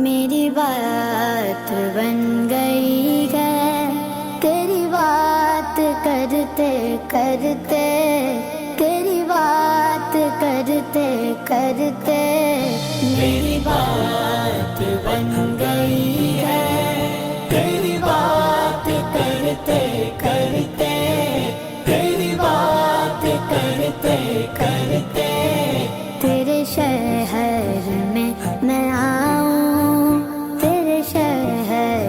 میری بات بن گئی ہے، تیری بات کرتے کرتے، تیری بات کرتے کرتے میری بات بن گئی ہے، تیری بات کرتے کرتے، تیری بات کرتے کرتے تیرے شہر میں میں آؤں، تیرے شہر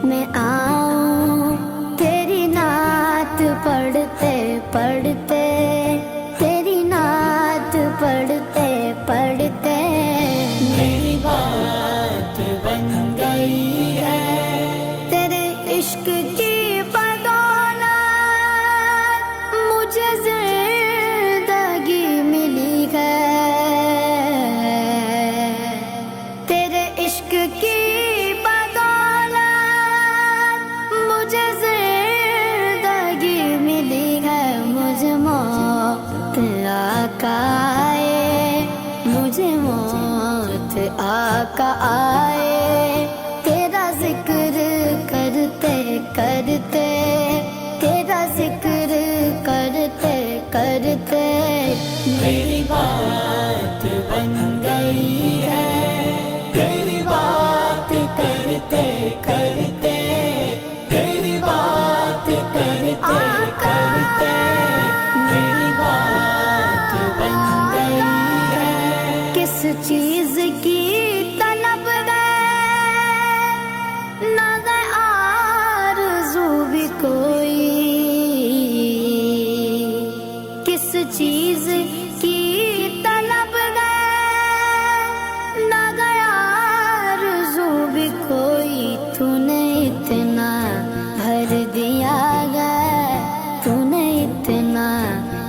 میں آؤں، تیری نعت پڑھتے پڑھتے، تیری نعت پڑھتے پڑھتے میری بات بن گئی ہے، تیرے عشق کی بدولت مجھے زندگی ملی ہے، تیرے عشق کی بدولت مجھے زندگی ملی ہے، مجھے موت آقا آئے، مجھے موت آقا آئے، تیرا ذکر کرتے کرتے، تیرا ذکر کرتے کرتے میری بات بن گئی ہے، تیری بات کرتے کرتے، تیری بات کرتے کرتے میری بات بن گئی ہے، کس چیز کی طلب ہے نہ ہے آرزو بھی کوئی، کس چیز کی طلب ہے نہ ہے آرزو بھی کوئی، تو نے اتنا بھر دیا ہے، تو نے اتنا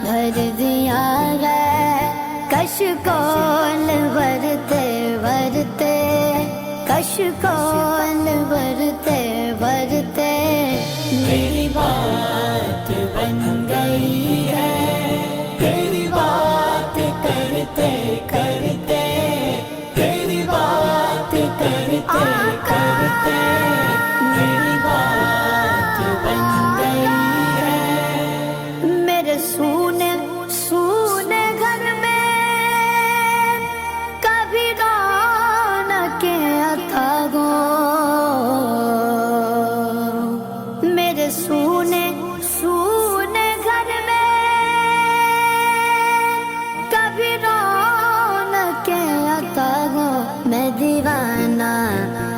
بھر دیا ہے، کشکول ورتے ورتے، کشکول ورتے ورتے میری بات بن گئی ہے، تیری بات کرتے کرتے، تیری بات کرتے کرتے میری بات بن گئی ہے، میرے سونے سونے گھر میں کبھی رونقیں عطا ہو، میرے سونے سونے گھر میں کبھی رونقیں عطا ہو، میں دیوانہ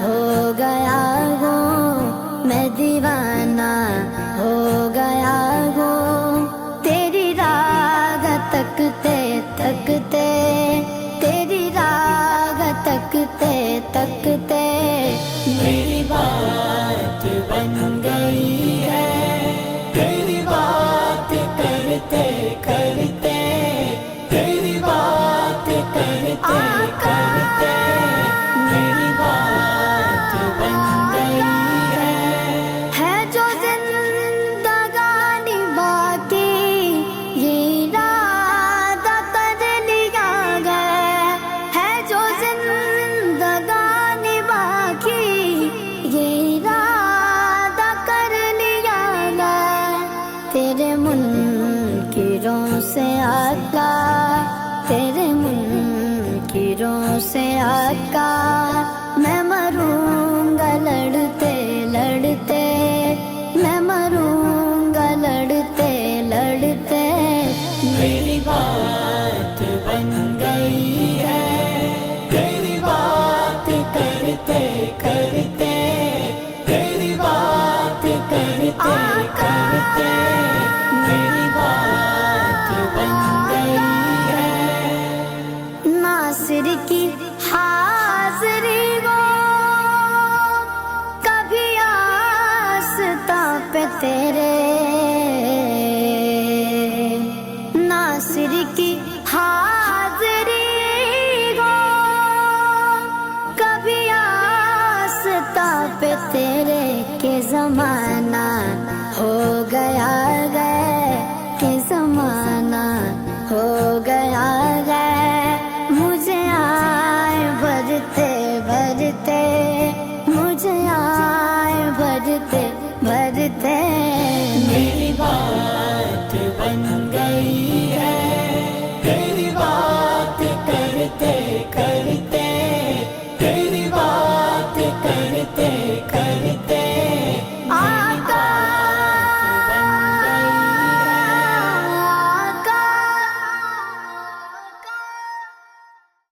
ہو گیا ہوں، میں دیوانہ ہو گیا ہوں، تیری راہ تکتے تکتے، تیری راہ تکتے تکتے میری بات بن گئی ہے، تیری بات کرتے کرتے، تیری بات کرتے کرتے میری بات بن گئی ہے جو زندگانی باقی یہ ارادہ کر لیا گیا، ہے جو زندگانی باقی یہ ارادہ کر لیا گیا، تیرے منکروں سے آقا، تیرے منکروں سے آقا